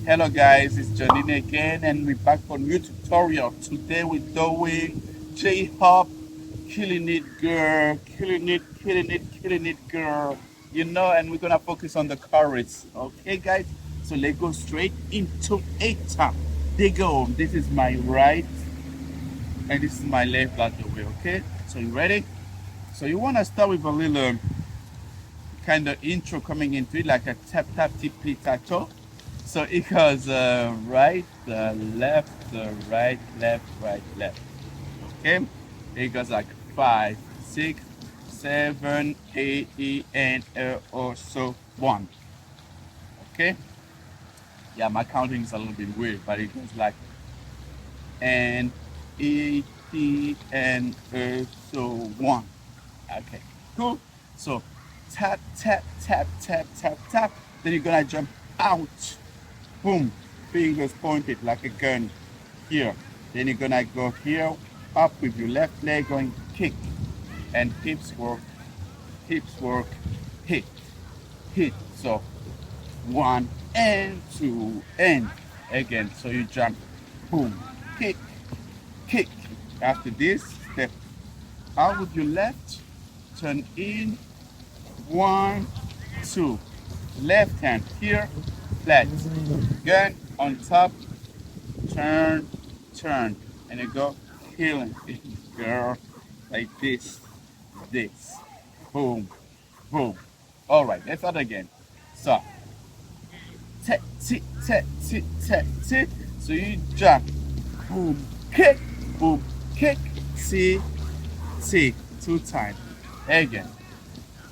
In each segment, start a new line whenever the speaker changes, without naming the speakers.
Hello guys, it's Jolene again and we're back for new tutorial. Today we're doing JHope, Killing It Girl, Killing It, Killing It, Killing It Girl. And we're gonna focus on the chorus. Okay guys, so let's go straight into it. They go. This is my right and this is my left by the way, okay? So you ready? So you wanna start with a little kind of intro coming into it like a tap tap tip toe. So it goes right, left, right, left, right, left. Okay? It goes like 5, 6, 7, 8, E, and also 1. Okay? Yeah, my counting is a little bit weird, but it goes like and E, T, and so 1. Okay, cool. So tap, tap, tap, tap, tap, tap. Then you're gonna jump out. Boom. Fingers pointed like a gun here. Then you're gonna go here, up with your left leg going kick. And hips work, hit, hit. So 1 and 2 and again. So you jump, boom, kick, kick. After this, step out with your left, turn in, 1, 2. Left hand here, flat. Gun on top, turn, turn. And you go, killing it, girl. Like this. Boom, boom. All right, let's start again. So, tap, tip, tap, tip, tap, tip. So you jump, boom, kick, see, see, 2 times. Again.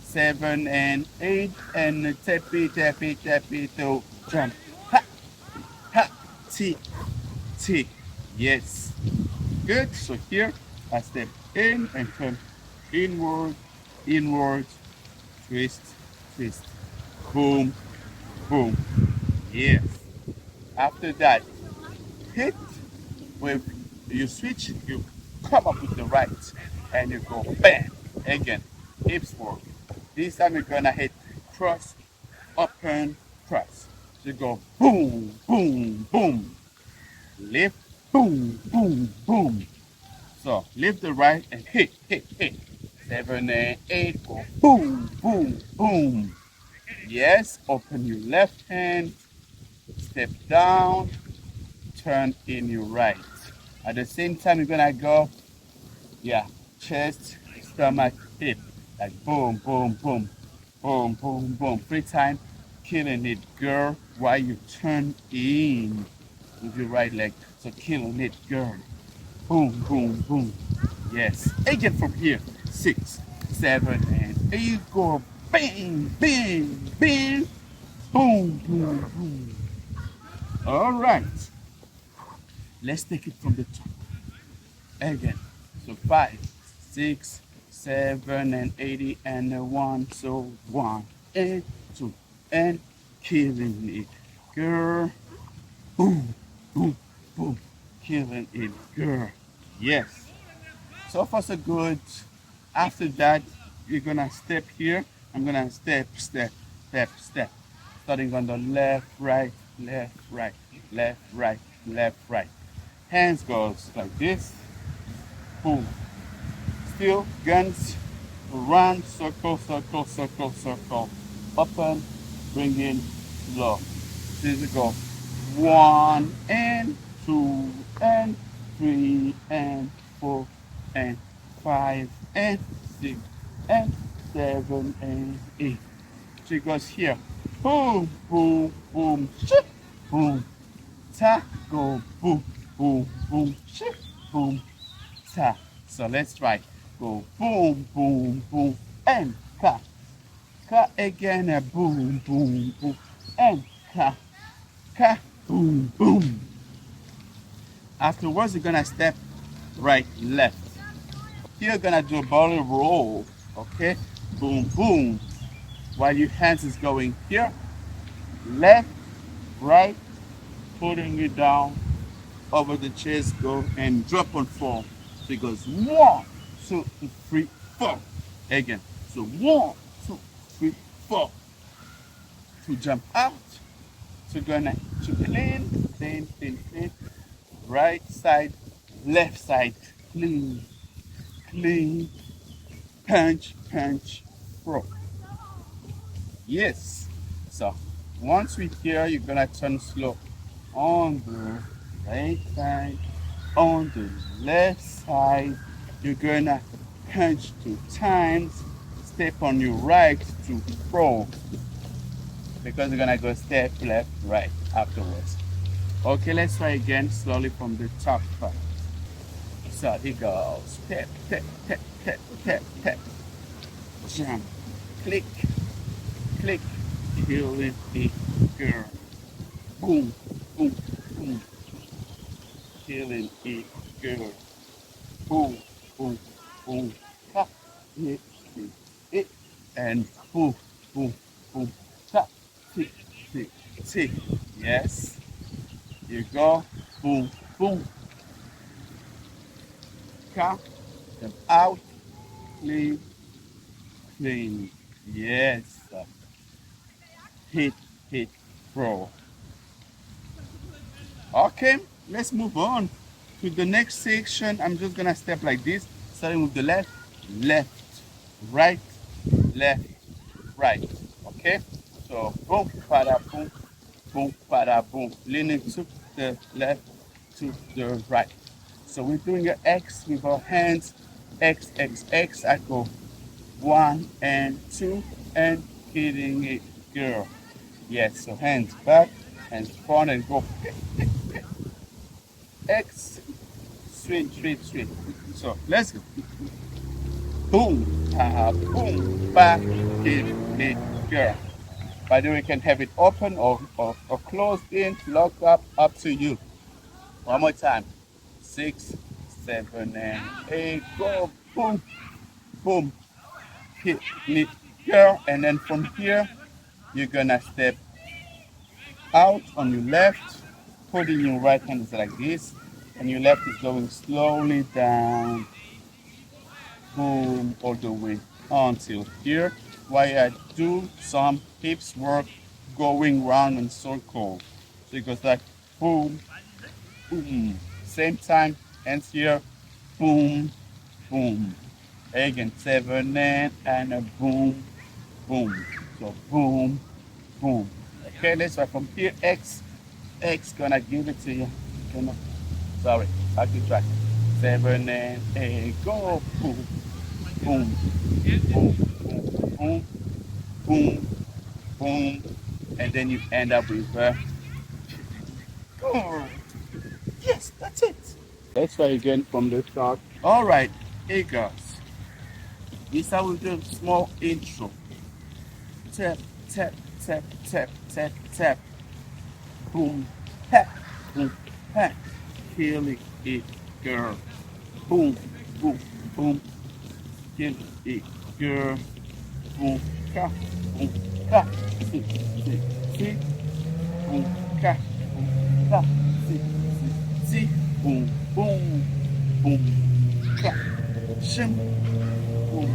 7 and 8 and tappy tappy tappy to jump ha ha t t yes, good. So here I step in and turn inward, inward, twist, twist, boom, boom, yes. After that, hit with you switch, you come up with the right and you go bam again, hips work. This time you're gonna hit cross, open, cross. So you go boom, boom, boom, lift, boom, boom, boom. So lift the right and hit, hit, hit. 7 and 8, go boom, boom, boom. Yes, open your left hand, step down, turn in your right. At the same time, you're gonna go, yeah, chest, stomach, hip, like boom, boom, boom, boom, boom, boom. 3 times, killing it, girl, while you turn in with your right leg. So killing it, girl. Boom, boom, boom. Yes. Again from here. 6, 7, and 8. Go bang, bang, bang. Boom, boom, boom. All right. Let's take it from the top. Again. So 5, 6, 7, and 80, and 1. So 1, and 2, and killing it, girl. Boom, boom, boom. Killing it, girl. Yes. So far so good. After that, you're gonna step here. I'm gonna step, step, step, step. Starting on the left, right, left, right, left, right, left, right. Hands goes like this. Boom. Still guns. Run, circle, circle, circle, circle. Open, bring in, low. This is go. 1 and 2 and 3 and 4 and 5 and 6 and 7 and 8. She goes here. Boom, boom, boom, shit, boom, ta, go, boom, boom, boom, shit, boom, ta. So let's try. Go boom, boom, boom, and ka. Ka again, boom, boom, boom, and ka. Ka, boom, boom. Afterwards, you're gonna step right, left. You're gonna do a body roll, okay? Boom, boom. While your hands is going here, left, right, putting it down over the chest, go and drop on 4. So it goes 1, 2, 3, 4. Again. So 1, 2, 3, 4. To jump out, so you're gonna to clean, clean, clean, clean. Right side, left side, clean, clean, punch, punch, throw. Yes. So once we here, you're gonna turn slow on the right side, on the left side. You're gonna punch 2 times, step on your right to throw because you're gonna go step left, right afterwards. Okay, let's try again slowly from the top part. So it goes tap, tap, tap, tap, tap, tap, jump, click, click, Killin It Girl. Boom, boom, boom, Killin It Girl. Boom, boom, boom, tap, hit, hit, it, and boom, boom, boom, tap, tick, tick, tick. Yes, you go, boom, boom, come, them out, clean, clean. Yes, hit, hit, throw. Okay, let's move on to the next section. I'm just gonna step like this, starting with the left, left, right, left, right. Okay, so boom, pada, boom, boom, pada, boom, leaning to the left, to the right. So we're doing an X with our hands, X, X, X. I go 1 and 2 and hitting it, girl. Yes, so hands back, hands front, and go X, swing, swing, swing. So let's go. Boom, boom, back, hit, hit, girl. By the way, you can have it open or closed in, locked up to you. One more time. 6, 7, and 8. Go, boom, boom, hit, hit, girl. And then from here, you're gonna step out on your left, putting your right hand is like this, and your left is going slowly down, boom, all the way until here. While I do some hips work going round in circle. So it goes like boom, boom. Same time, hands here, boom, boom. Again, 7 and a boom, boom. So boom, boom. Okay, let's try from here. X, X gonna give it to you. Gonna, sorry, I can try. 7 and 8, go, boom, boom, boom, boom, boom, boom, boom, and then you end up with oh, yes, that's it. Let's try again from the start. All right, here goes. This I will do a small intro. Tap, tap, tap, tap, tap, tap. Boom, pat, boom, pat. Kill it, girl. Boom, boom, boom. Kill it, girl. Boom, ka, boom, ka. See, see, see. Boom, ka, boom, ka. See, see, see. Boom, boom, boom, ka. Shim, boom,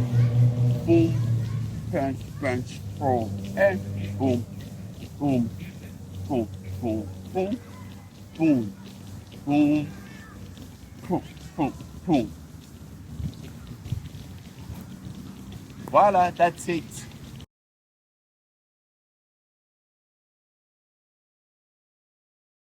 boom. Punch, punch, roll, and boom, boom, boom, boom, boom, boom, boom, boom, boom, boom. Voila, that's it.